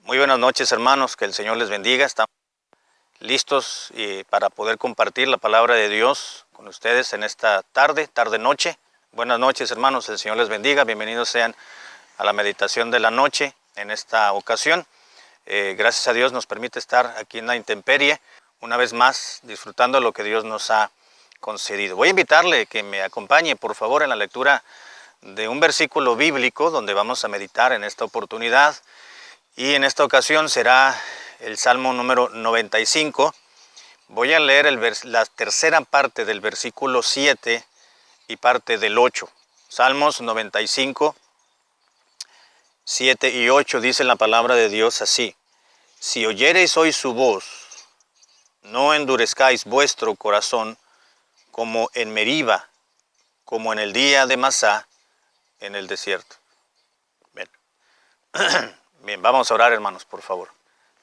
Muy buenas noches, hermanos, que el Señor les bendiga. Estamos listos para poder compartir la palabra de Dios con ustedes en esta tarde-noche. Buenas noches, hermanos, el Señor les bendiga. Bienvenidos sean a la meditación de la noche en esta ocasión. Gracias a Dios nos permite estar aquí en la intemperie, una vez más, disfrutando lo que Dios nos ha concedido. Voy a invitarle que me acompañe, por favor, en la lectura de un versículo bíblico donde vamos a meditar en esta oportunidad. Y en esta ocasión será el Salmo número 95. Voy a leer la tercera parte del versículo 7 y parte del 8. Salmos 95, 7 y 8 dice la palabra de Dios así: Si oyereis hoy su voz, no endurezcáis vuestro corazón como en Meriba, como en el día de Masá en el desierto. Bien. Bien, vamos a orar, hermanos, por favor.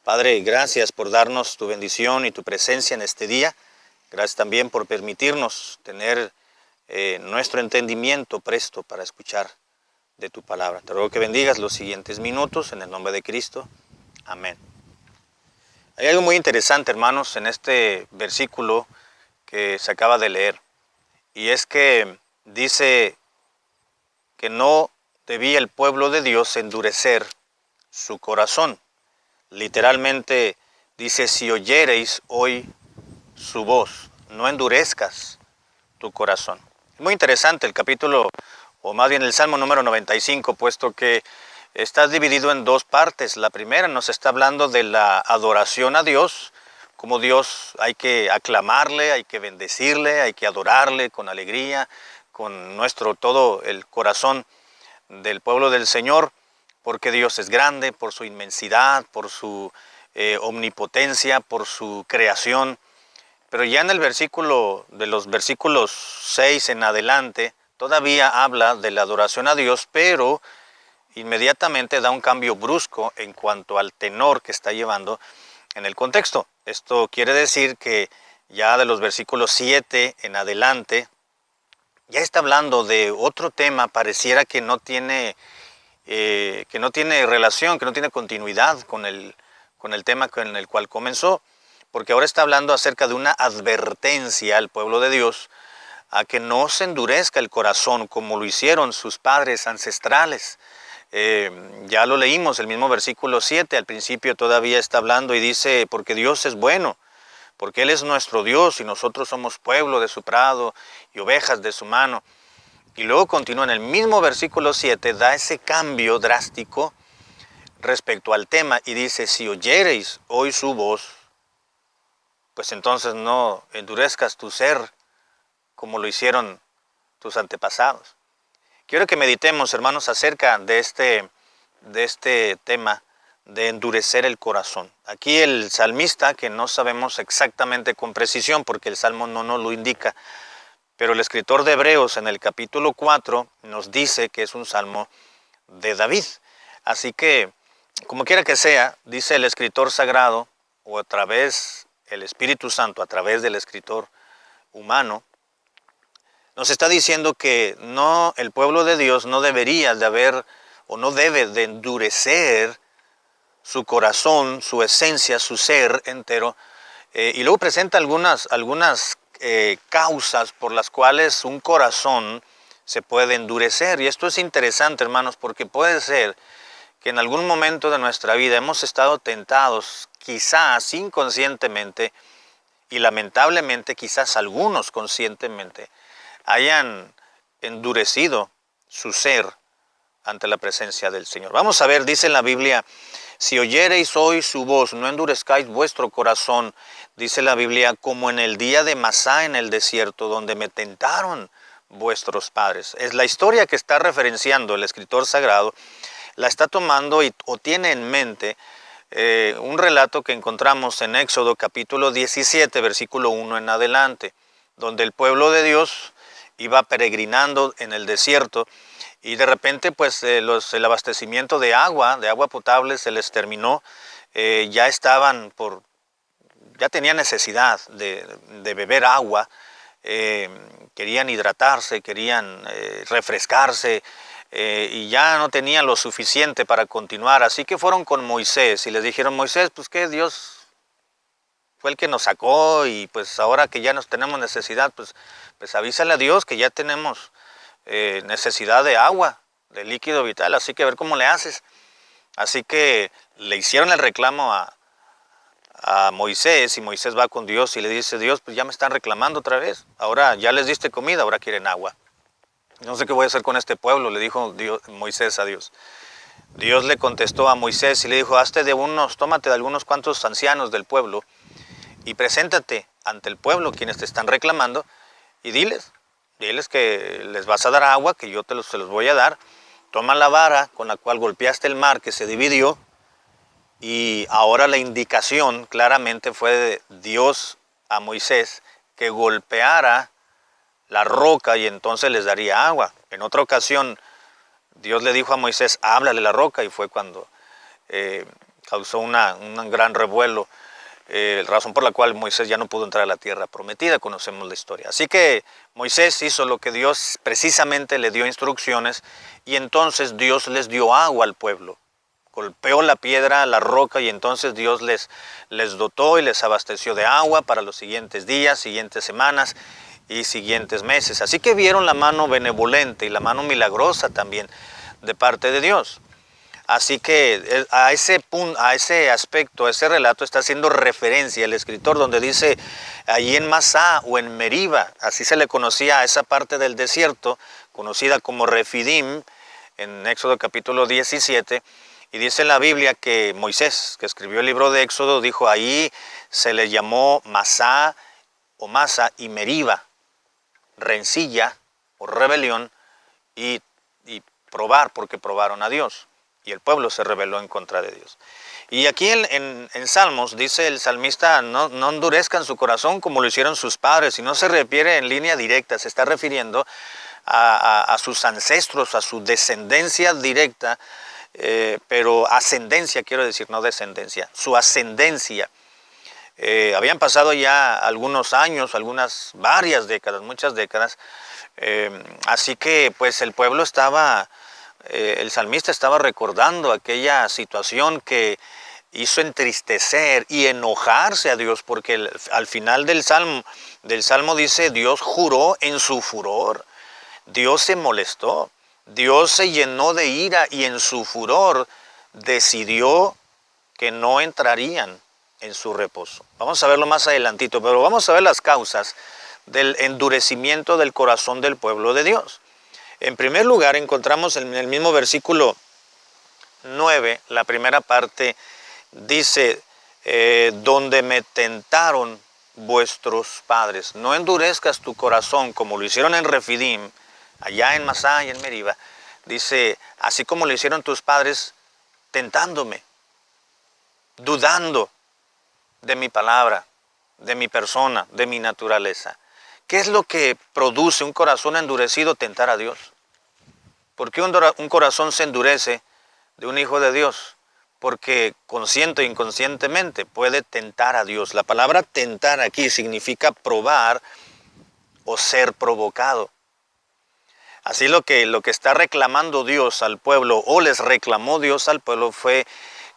Padre, gracias por darnos tu bendición y tu presencia en este día. Gracias también por permitirnos tener nuestro entendimiento presto para escuchar de tu palabra. Te ruego que bendigas los siguientes minutos en el nombre de Cristo. Amén. Hay algo muy interesante, hermanos, en este versículo que se acaba de leer. Y es que dice que no debía el pueblo de Dios endurecer su corazón. Literalmente dice: si oyereis hoy su voz, no endurezcas tu corazón. Es muy interesante el capítulo, o más bien el Salmo número 95, puesto que está dividido en dos partes. La primera nos está hablando de la adoración a Dios, como Dios hay que aclamarle, hay que bendecirle, hay que adorarle con alegría, con todo el corazón del pueblo del Señor, porque Dios es grande, por su inmensidad, por su omnipotencia, por su creación. Pero ya en el versículo, de los versículos 6 en adelante, todavía habla de la adoración a Dios, pero inmediatamente da un cambio brusco en cuanto al tenor que está llevando en el contexto. Esto quiere decir que ya de los versículos 7 en adelante, ya está hablando de otro tema, pareciera que no tiene relación, que no tiene continuidad con el tema con el cual comenzó, porque ahora está hablando acerca de una advertencia al pueblo de Dios a que no se endurezca el corazón como lo hicieron sus padres ancestrales. Ya lo leímos, el mismo versículo 7, al principio todavía está hablando y dice: porque Dios es bueno, porque Él es nuestro Dios y nosotros somos pueblo de su prado y ovejas de su mano. Y luego continúa en el mismo versículo 7, da ese cambio drástico respecto al tema y dice: si oyereis hoy su voz, pues entonces no endurezcas tu ser como lo hicieron tus antepasados. Quiero que meditemos, hermanos, acerca de este tema de endurecer el corazón. Aquí el salmista, que no sabemos exactamente con precisión porque el Salmo no nos lo indica, pero el escritor de Hebreos en el capítulo 4 nos dice que es un salmo de David. Así que, como quiera que sea, dice el escritor sagrado, o a través el Espíritu Santo, a través del escritor humano, nos está diciendo que no, el pueblo de Dios no debería de haber, o no debe de endurecer su corazón, su esencia, su ser entero. Y luego presenta algunas causas por las cuales un corazón se puede endurecer. Y esto es interesante, hermanos, porque puede ser que en algún momento de nuestra vida hemos estado tentados, quizás inconscientemente, y lamentablemente quizás algunos conscientemente, hayan endurecido su ser ante la presencia del Señor. Vamos a ver, dice en la Biblia: si oyereis hoy su voz, no endurezcáis vuestro corazón, dice la Biblia, como en el día de Masá en el desierto, donde me tentaron vuestros padres. Es la historia que está referenciando el escritor sagrado, la está tomando o tiene en mente un relato que encontramos en Éxodo capítulo 17, versículo 1 en adelante, donde el pueblo de Dios iba peregrinando en el desierto y de repente pues el abastecimiento de agua potable se les terminó. Ya tenían necesidad de beber agua, querían hidratarse, querían refrescarse, y ya no tenían lo suficiente para continuar. Así que fueron con Moisés y les dijeron, Moisés, pues que Dios fue el que nos sacó y pues ahora que ya nos tenemos necesidad, pues avísale a Dios que ya tenemos necesidad de agua, de líquido vital, así que a ver cómo le haces. Así que le hicieron el reclamo a Moisés y Moisés va con Dios y le dice, Dios, pues ya me están reclamando otra vez, ahora ya les diste comida, ahora quieren agua. No sé qué voy a hacer con este pueblo, le dijo Moisés a Dios. Dios le contestó a Moisés y le dijo, tómate de algunos cuantos ancianos del pueblo y preséntate ante el pueblo, quienes te están reclamando, y diles que les vas a dar agua, que yo se los voy a dar. Toma la vara con la cual golpeaste el mar que se dividió, y ahora la indicación claramente fue de Dios a Moisés que golpeara la roca y entonces les daría agua. En otra ocasión Dios le dijo a Moisés, háblale a la roca, y fue cuando causó un gran revuelo, razón por la cual Moisés ya no pudo entrar a la tierra prometida, conocemos la historia. Así que Moisés hizo lo que Dios precisamente le dio instrucciones, y entonces Dios les dio agua al pueblo. Golpeó la piedra, la roca, y entonces Dios les dotó y les abasteció de agua para los siguientes días, siguientes semanas y siguientes meses. Así que vieron la mano benevolente y la mano milagrosa también de parte de Dios. Así que a ese aspecto, a ese relato está haciendo referencia el escritor, donde dice allí en Masá o en Meriba, así se le conocía a esa parte del desierto, conocida como Refidim, en Éxodo capítulo 17, y dice la Biblia que Moisés, que escribió el libro de Éxodo, dijo ahí se le llamó Masá o Masa y Meriba, rencilla o rebelión, y probar, porque probaron a Dios. Y el pueblo se rebeló en contra de Dios. Y aquí en Salmos dice el salmista, no endurezcan su corazón como lo hicieron sus padres, y no se refiere en línea directa, se está refiriendo a sus ancestros, a su descendencia directa, pero ascendencia quiero decir, no descendencia, su ascendencia. Habían pasado ya algunos años, varias décadas, muchas décadas, así que pues el pueblo el salmista estaba recordando aquella situación que hizo entristecer y enojarse a Dios, porque al final del salmo dice, Dios juró en su furor, Dios se molestó, Dios se llenó de ira y en su furor decidió que no entrarían en su reposo. Vamos a verlo más adelantito, pero vamos a ver las causas del endurecimiento del corazón del pueblo de Dios. En primer lugar, encontramos en el mismo versículo 9, la primera parte, dice, donde me tentaron vuestros padres. No endurezcas tu corazón como lo hicieron en Refidim, allá en Masá y en Meriba. Dice, así como lo hicieron tus padres, tentándome, dudando de mi palabra, de mi persona, de mi naturaleza. ¿Qué es lo que produce un corazón endurecido? Tentar a Dios. ¿Por qué un corazón se endurece de un hijo de Dios? Porque consciente e inconscientemente puede tentar a Dios. La palabra tentar aquí significa probar o ser provocado. Así lo que está reclamando Dios al pueblo, o les reclamó Dios al pueblo, fue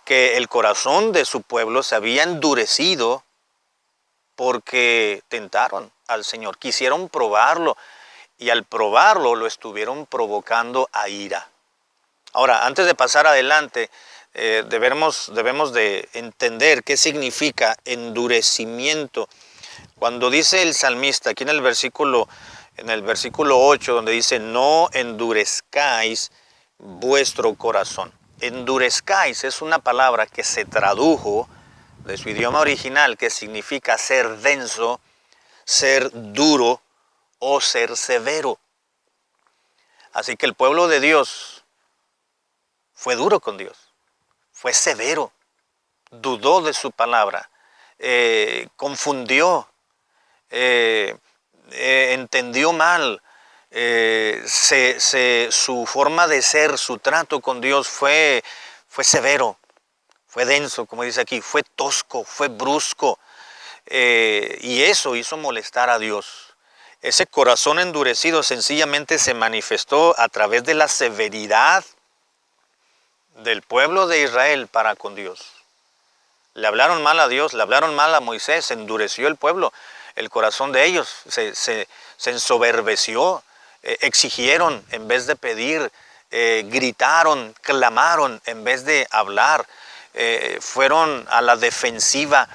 que el corazón de su pueblo se había endurecido porque tentaron al Señor, quisieron probarlo, y al probarlo lo estuvieron provocando a ira. Ahora, antes de pasar adelante, debemos de entender qué significa endurecimiento. Cuando dice el salmista, aquí en el versículo 8, donde dice, no endurezcáis vuestro corazón. Endurezcáis es una palabra que se tradujo de su idioma original, que significa ser denso, ser duro o ser severo. Así que el pueblo de Dios fue duro con Dios, fue severo, dudó de su palabra, confundió, entendió mal, su forma de ser, su trato con Dios fue severo, fue denso, como dice aquí, fue tosco, fue brusco, y eso hizo molestar a Dios. ese corazón endurecido sencillamente se manifestó a través de la severidad del pueblo de Israel para con Dios. Le hablaron mal a Dios, le hablaron mal a Moisés, se endureció el pueblo, el corazón de ellos se ensoberbeció, exigieron en vez de pedir, gritaron, clamaron en vez de hablar, fueron a la defensiva,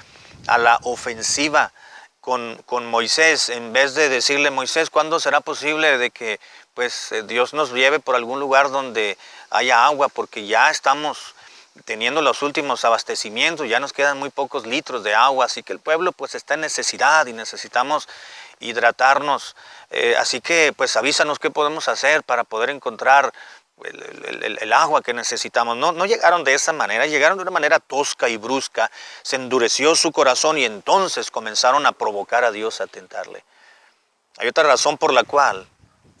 a la ofensiva con Moisés, en vez de decirle: Moisés, ¿cuándo será posible de que Dios nos lleve por algún lugar donde haya agua? Porque ya estamos teniendo los últimos abastecimientos, ya nos quedan muy pocos litros de agua, así que el pueblo está en necesidad y necesitamos hidratarnos, así que avísanos qué podemos hacer para poder encontrar el agua que necesitamos. No llegaron de esa manera, llegaron de una manera tosca y brusca, se endureció su corazón y entonces comenzaron a provocar a Dios a tentarle. Hay otra razón por la cual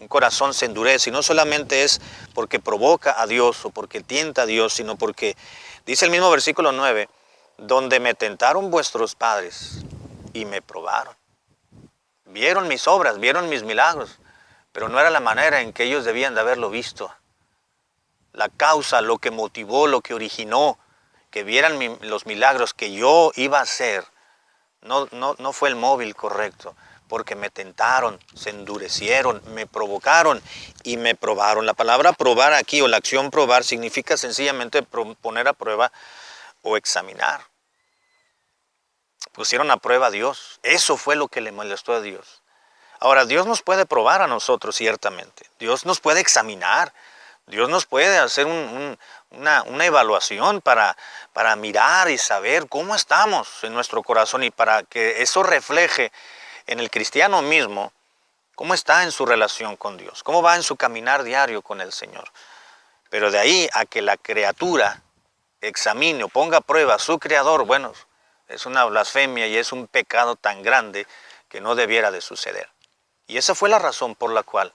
un corazón se endurece, y no solamente es porque provoca a Dios o porque tienta a Dios, sino porque, dice el mismo versículo 9, donde me tentaron vuestros padres y me probaron. Vieron mis obras, vieron mis milagros, pero no era la manera en que ellos debían de haberlo visto. La causa, lo que motivó, lo que originó que vieran los milagros que yo iba a hacer, no fue el móvil correcto, porque me tentaron, se endurecieron, me provocaron y me probaron. La palabra probar aquí, o la acción probar, significa sencillamente poner a prueba o examinar. Pusieron a prueba a Dios. Eso fue lo que le molestó a Dios. Ahora, Dios nos puede probar a nosotros, ciertamente. Dios nos puede examinar. Dios nos puede hacer una evaluación para mirar y saber cómo estamos en nuestro corazón, y para que eso refleje en el cristiano mismo cómo está en su relación con Dios, cómo va en su caminar diario con el Señor. Pero de ahí a que la criatura examine o ponga a prueba a su Creador, bueno, es una blasfemia y es un pecado tan grande que no debiera de suceder. Y esa fue la razón por la cual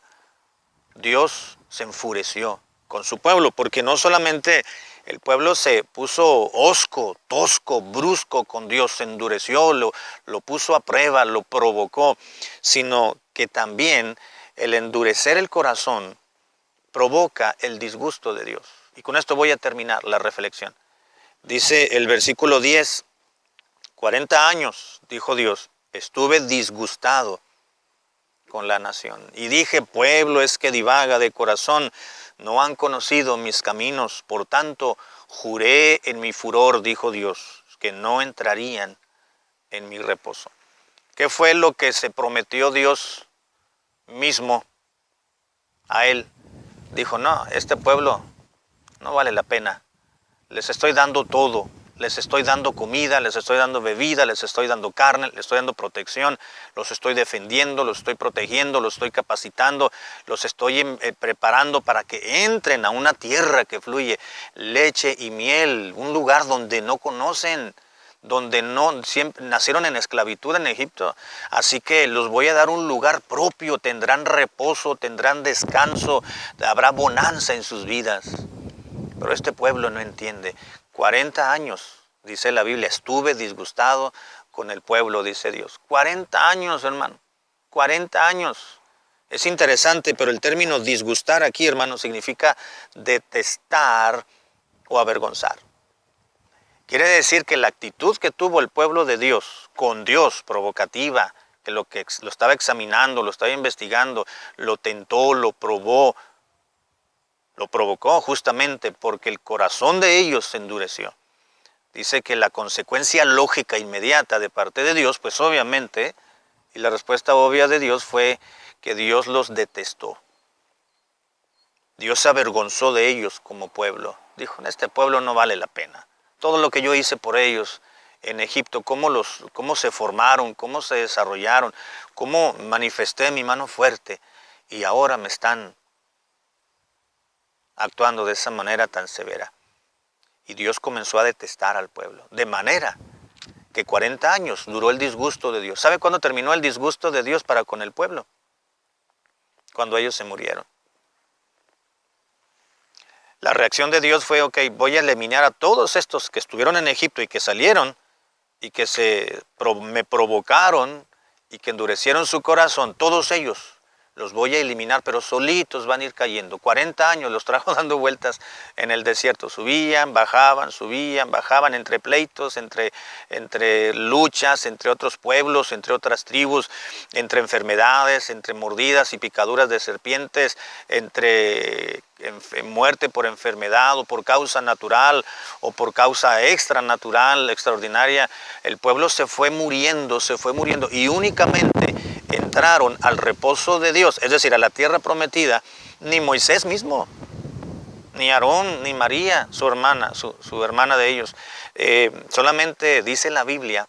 Dios se enfureció con su pueblo, porque no solamente el pueblo se puso hosco, tosco, brusco con Dios, se endureció, lo puso a prueba, lo provocó, sino que también el endurecer el corazón provoca el disgusto de Dios. Y con esto voy a terminar la reflexión. Dice el versículo 10, 40 años, dijo Dios, estuve disgustado con la nación. Y dije: pueblo es que divaga de corazón, no han conocido mis caminos. Por tanto, juré en mi furor, dijo Dios, que no entrarían en mi reposo. ¿Qué fue lo que se prometió Dios mismo a él? Dijo: no, este pueblo no vale la pena. Les estoy dando todo. Les estoy dando comida, les estoy dando bebida, les estoy dando carne, les estoy dando protección, los estoy defendiendo, los estoy protegiendo, los estoy capacitando, los estoy preparando para que entren a una tierra que fluye leche y miel, un lugar donde no conocen, donde siempre nacieron en esclavitud en Egipto. Así que los voy a dar un lugar propio, tendrán reposo, tendrán descanso, habrá bonanza en sus vidas. Pero este pueblo no entiende. 40 años, dice la Biblia, estuve disgustado con el pueblo, dice Dios. 40 años, hermano, 40 años. Es interesante, pero el término disgustar aquí, hermano, significa detestar o avergonzar. Quiere decir que la actitud que tuvo el pueblo de Dios con Dios, provocativa, que lo estaba examinando, lo estaba investigando, lo tentó, lo probó, lo provocó justamente porque el corazón de ellos se endureció. Dice que la consecuencia lógica inmediata de parte de Dios, pues obviamente, y la respuesta obvia de Dios fue que Dios los detestó. Dios se avergonzó de ellos como pueblo. Dijo: este pueblo no vale la pena. Todo lo que yo hice por ellos en Egipto, cómo se formaron, cómo se desarrollaron, cómo manifesté mi mano fuerte, y ahora me están actuando de esa manera tan severa. Y Dios comenzó a detestar al pueblo, de manera que 40 años duró el disgusto de Dios. ¿Sabe cuándo terminó el disgusto de Dios para con el pueblo? Cuando ellos se murieron. La reacción de Dios fue: ok, voy a eliminar a todos estos que estuvieron en Egipto y que salieron y que me provocaron y que endurecieron su corazón, todos ellos los voy a eliminar, pero solitos van a ir cayendo. 40 años los trajo dando vueltas en el desierto. Subían, bajaban entre pleitos, entre luchas, entre otros pueblos, entre otras tribus, entre enfermedades, entre mordidas y picaduras de serpientes, entre muerte por enfermedad o por causa natural o por causa extranatural, extraordinaria. El pueblo se fue muriendo y únicamente entraron al reposo de Dios, es decir, a la tierra prometida, ni Moisés mismo, ni Aarón, ni María, su hermana, su hermana de ellos. Solamente dice la Biblia,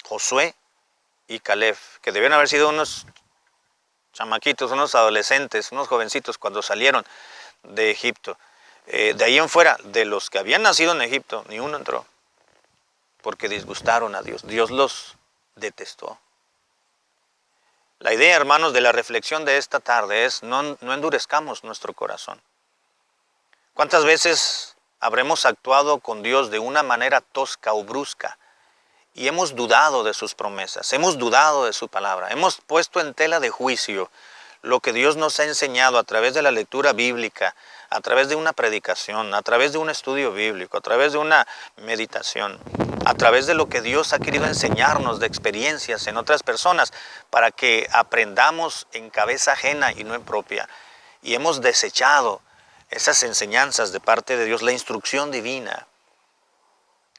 Josué y Caleb, que debieron haber sido unos chamaquitos, unos adolescentes, unos jovencitos cuando salieron de Egipto. De ahí en fuera, de los que habían nacido en Egipto, ni uno entró, porque disgustaron a Dios. Dios los detestó. La idea, hermanos, de la reflexión de esta tarde es no endurezcamos nuestro corazón. ¿Cuántas veces habremos actuado con Dios de una manera tosca o brusca y hemos dudado de sus promesas, hemos dudado de su palabra, hemos puesto en tela de juicio lo que Dios nos ha enseñado a través de la lectura bíblica, a través de una predicación, a través de un estudio bíblico, a través de una meditación, a través de lo que Dios ha querido enseñarnos de experiencias en otras personas para que aprendamos en cabeza ajena y no en propia? Y hemos desechado esas enseñanzas de parte de Dios, la instrucción divina.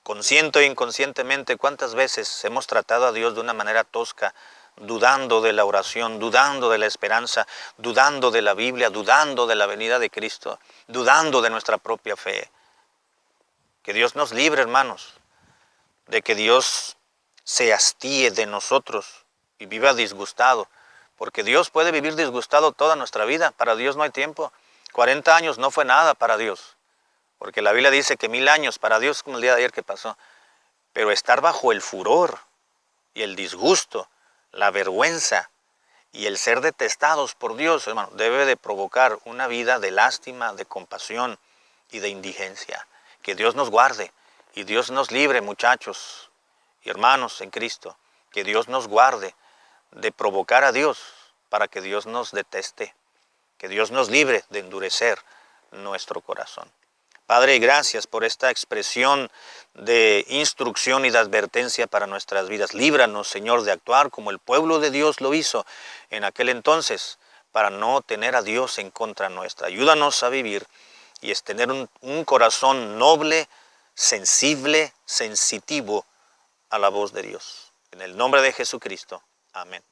Consciente e inconscientemente, ¿cuántas veces hemos tratado a Dios de una manera tosca, dudando de la oración, dudando de la esperanza, dudando de la Biblia, dudando de la venida de Cristo, dudando de nuestra propia fe? Que Dios nos libre, hermanos, de que Dios se hastíe de nosotros y viva disgustado, porque Dios puede vivir disgustado toda nuestra vida. Para Dios no hay tiempo. 40 años no fue nada para Dios, porque la Biblia dice que 1000 años para Dios es como el día de ayer que pasó. Pero estar bajo el furor y el disgusto, la vergüenza y el ser detestados por Dios, hermano, debe de provocar una vida de lástima, de compasión y de indigencia. Que Dios nos guarde y Dios nos libre, muchachos y hermanos en Cristo. Que Dios nos guarde de provocar a Dios para que Dios nos deteste. Que Dios nos libre de endurecer nuestro corazón. Padre, gracias por esta expresión de instrucción y de advertencia para nuestras vidas. Líbranos, Señor, de actuar como el pueblo de Dios lo hizo en aquel entonces, para no tener a Dios en contra nuestra. Ayúdanos a vivir y es tener un corazón noble, sensible, sensitivo a la voz de Dios. En el nombre de Jesucristo. Amén.